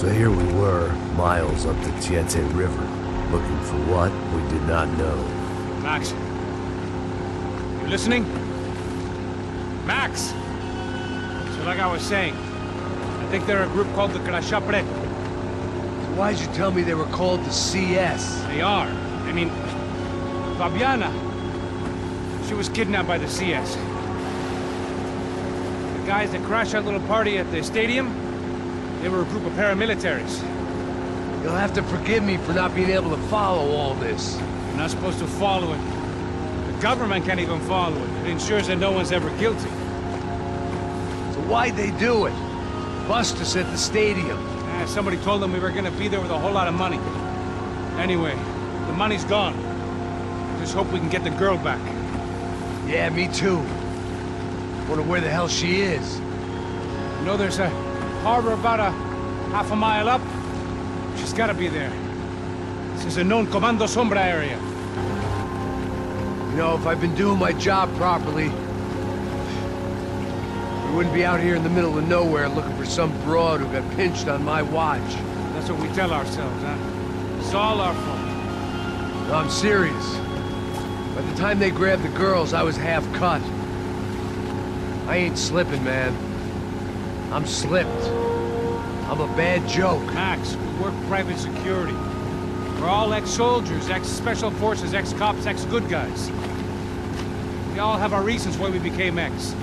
So here we were, miles up the Tiete River, looking for what we did not know. Max. You listening? Max! So like I was saying, I think they're a group called the Crashapre. So why'd you tell me they were called the CS? They are. I mean, Fabiana, she was kidnapped by the CS. The guys that crashed that little party at the stadium, they were a group of paramilitaries. You'll have to forgive me for not being able to follow all this. You're not supposed to follow it. The government can't even follow it. It ensures that no one's ever guilty. So why'd they do it? Bust us at the stadium. Somebody told them we were gonna be there with a whole lot of money. Anyway, the money's gone. Just hope we can get the girl back. Yeah, me too. Wonder where the hell she is. You know there's a harbor about a half a mile up? She's gotta be there. This is a known Comando Sombra area. You know, if I'd been doing my job properly, we wouldn't be out here in the middle of nowhere looking for some broad who got pinched on my watch. That's what we tell ourselves, huh? It's all our fault. No, I'm serious. By the time they grabbed the girls, I was half cut. I ain't slipping, man. I'm slipped. I'm a bad joke. Max, we work private security. We're all ex-soldiers, ex-special forces, ex-cops, ex-good guys. We all have our reasons why we became ex.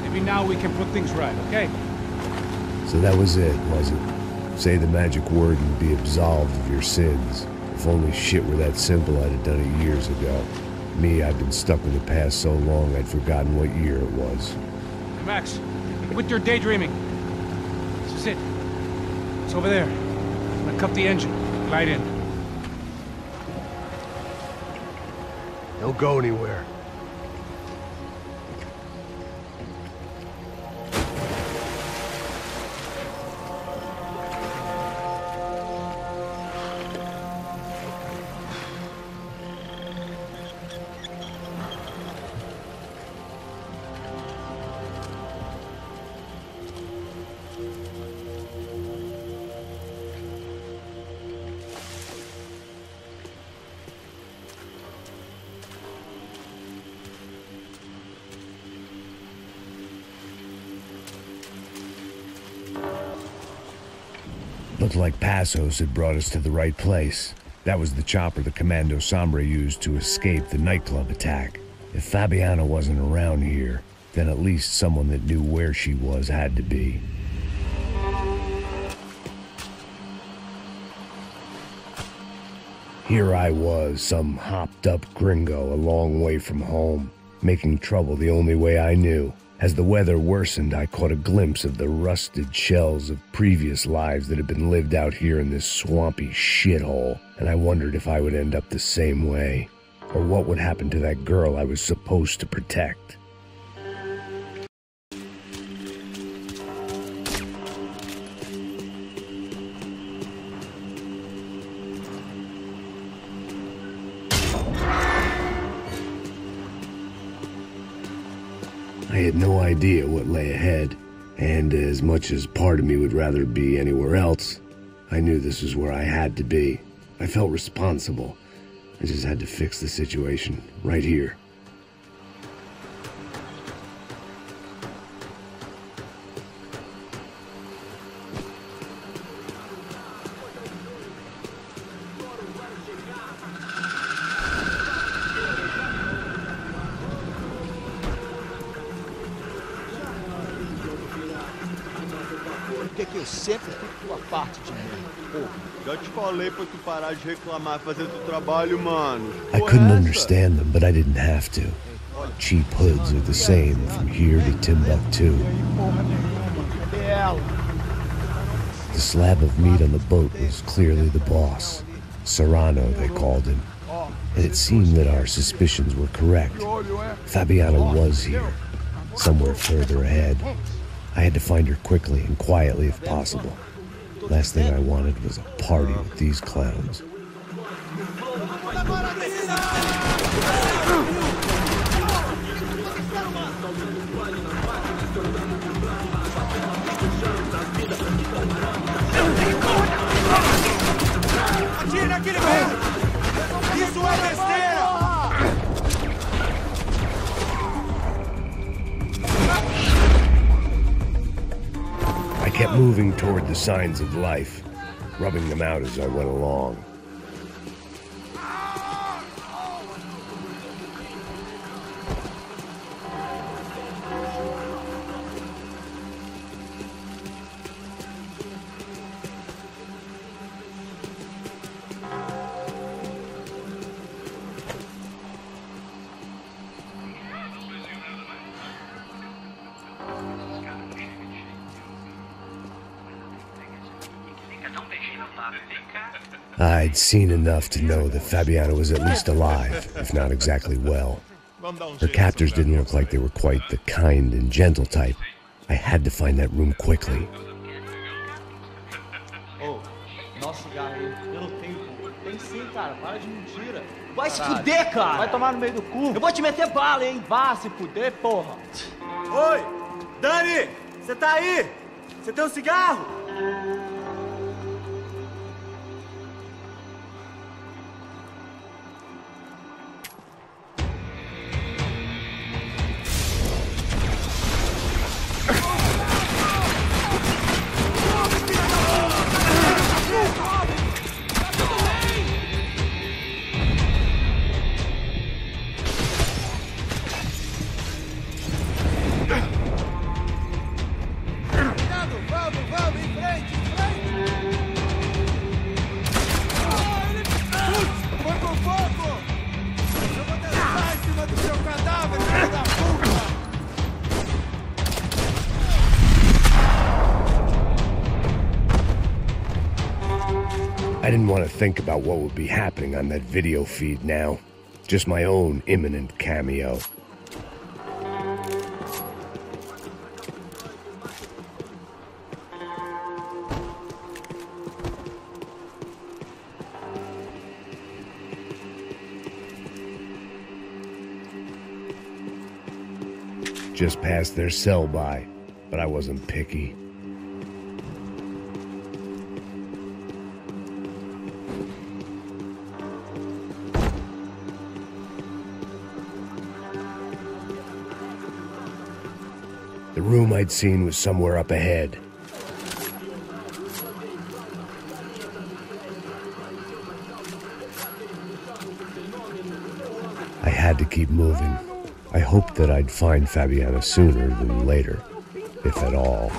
Maybe now we can put things right, okay? So that was it, was it? Say the magic word and be absolved of your sins. If only shit were that simple, I'd have done it years ago. Me, I've been stuck in the past so long I'd forgotten what year it was. Hey, Max, quit your daydreaming. This is it. It's over there. I'm gonna cut the engine. Glide in. Don't go anywhere. Looked like Passos had brought us to the right place. That was the chopper the Comando Sombra used to escape the nightclub attack. If Fabiana wasn't around here, then at least someone that knew where she was had to be. Here I was, some hopped-up gringo a long way from home, making trouble the only way I knew. As the weather worsened, I caught a glimpse of the rusted shells of previous lives that had been lived out here in this swampy shithole, and I wondered if I would end up the same way, or what would happen to that girl I was supposed to protect. I had no idea what lay ahead, and as much as part of me would rather be anywhere else, I knew this was where I had to be. I felt responsible. I just had to fix the situation, right here. Que eu sempre fico tua parte de mim. Pô, já te falei pra tu parar de reclamar e fazer teu trabalho, mano. I couldn't understand them, but I didn't have to. Cheap hoods are the same from here to Timbuktu. The slab of meat on the boat was clearly the boss. Serrano, they called him. And it seemed that our suspicions were correct. Fabiana was here, somewhere further ahead. I had to find her quickly and quietly if possible. Last thing I wanted was a party with these clowns. kept moving toward the signs of life, rubbing them out as I went along. I'd seen enough to know that Fabiana was at least alive, if not exactly well. Her captors didn't look like they were quite the kind and gentle type. I had to find that room quickly. Ô, nosso cigarro aí, eu não tenho cu. Tem sim, cara, para de mentira. Vai se fuder, cara! Vai tomar no meio do cu. Eu vou te meter bala, hein? Vá se fuder, porra! Oi! Dani! Você tá aí? Você tem um cigarro? I didn't want to think about what would be happening on that video feed now. Just my own imminent cameo. Just passed their sell-by, but I wasn't picky. The room I'd seen was somewhere up ahead. I had to keep moving. I hoped that I'd find Fabiana sooner than later, if at all.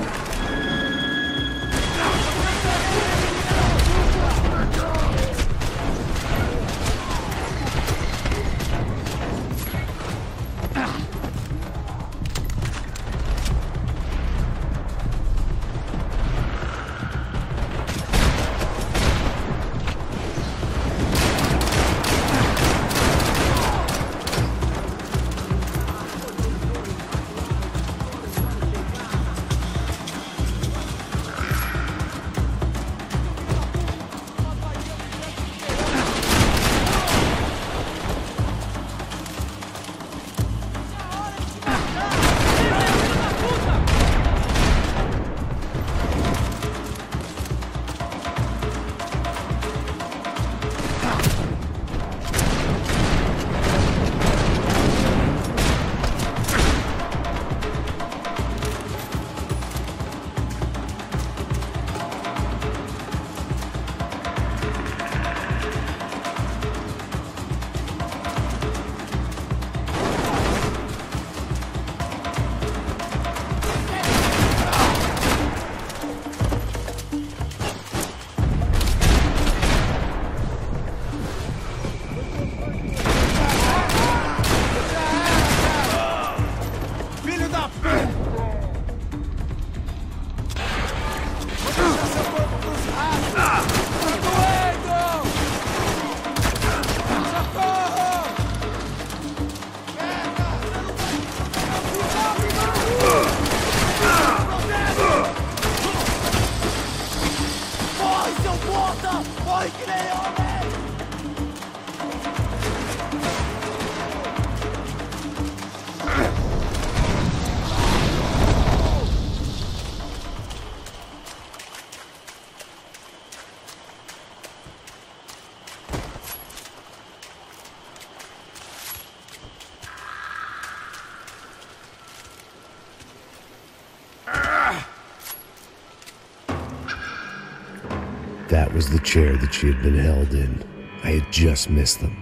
That was the chair that she had been held in. I had just missed them.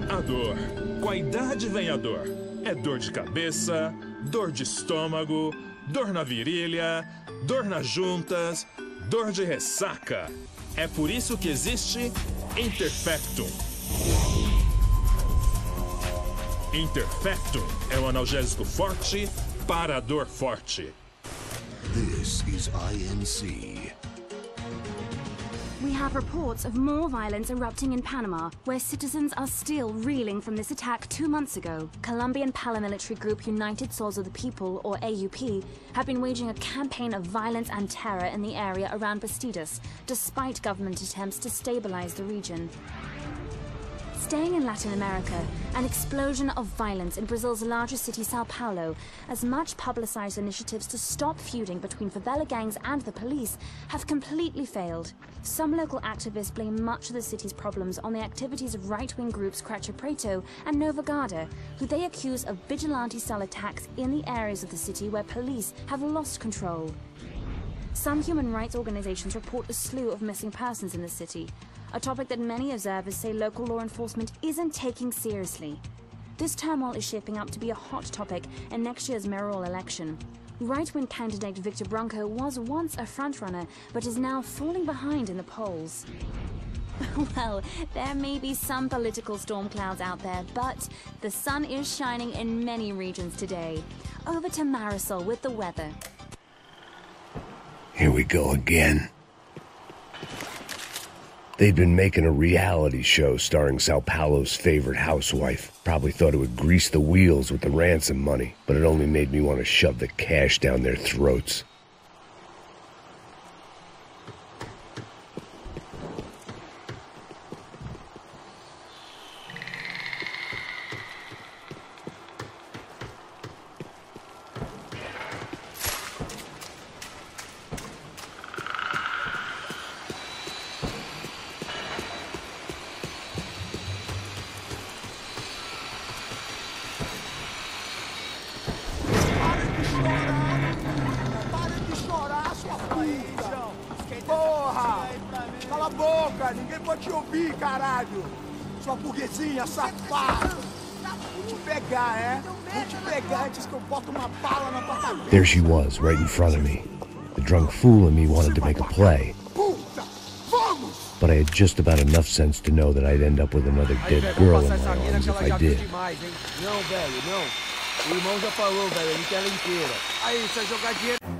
A dor. Com a idade vem a dor. É dor de cabeça, dor de estômago, dor na virilha, dor nas juntas, dor de ressaca. É por isso que existe Interfectum. Interfectum é um analgésico forte para a dor forte. This is INC. We have reports of more violence erupting in Panama, where citizens are still reeling from this attack 2 months ago. Colombian paramilitary group United Souls of the People, or AUP, have been waging a campaign of violence and terror in the area around Bastidas, despite government attempts to stabilize the region. Staying in Latin America, an explosion of violence in Brazil's largest city, Sao Paulo, as much publicized initiatives to stop feuding between favela gangs and the police have completely failed. Some local activists blame much of the city's problems on the activities of right-wing groups Creche Preto and Nova Garda, who they accuse of vigilante-style attacks in the areas of the city where police have lost control. Some human rights organizations report a slew of missing persons in the city, a topic that many observers say local law enforcement isn't taking seriously. This turmoil is shaping up to be a hot topic in next year's mayoral election. Right-wing candidate Victor Branco was once a frontrunner, but is now falling behind in the polls. Well, there may be some political storm clouds out there, but the sun is shining in many regions today. Over to Marisol with the weather. Here we go again. They'd been making a reality show starring Sao Paulo's favorite housewife. Probably thought it would grease the wheels with the ransom money, but it only made me want to shove the cash down their throats. Porra! Cala a boca! Ninguém pode te ouvir, caralho! Sua burguesinha safada! Vou te pegar, é? Vou te pegar antes que eu boto uma bala na tua cabeça! There she was, right in front of me. The drunk fool in me wanted to make a play. Puta! Vamos! But I had just about enough sense to know that I'd end up with another dead girl in my arms if I did. Não, velho, não. O irmão já falou, velho, ele quer ela inteira. Aí, essa jogadinha...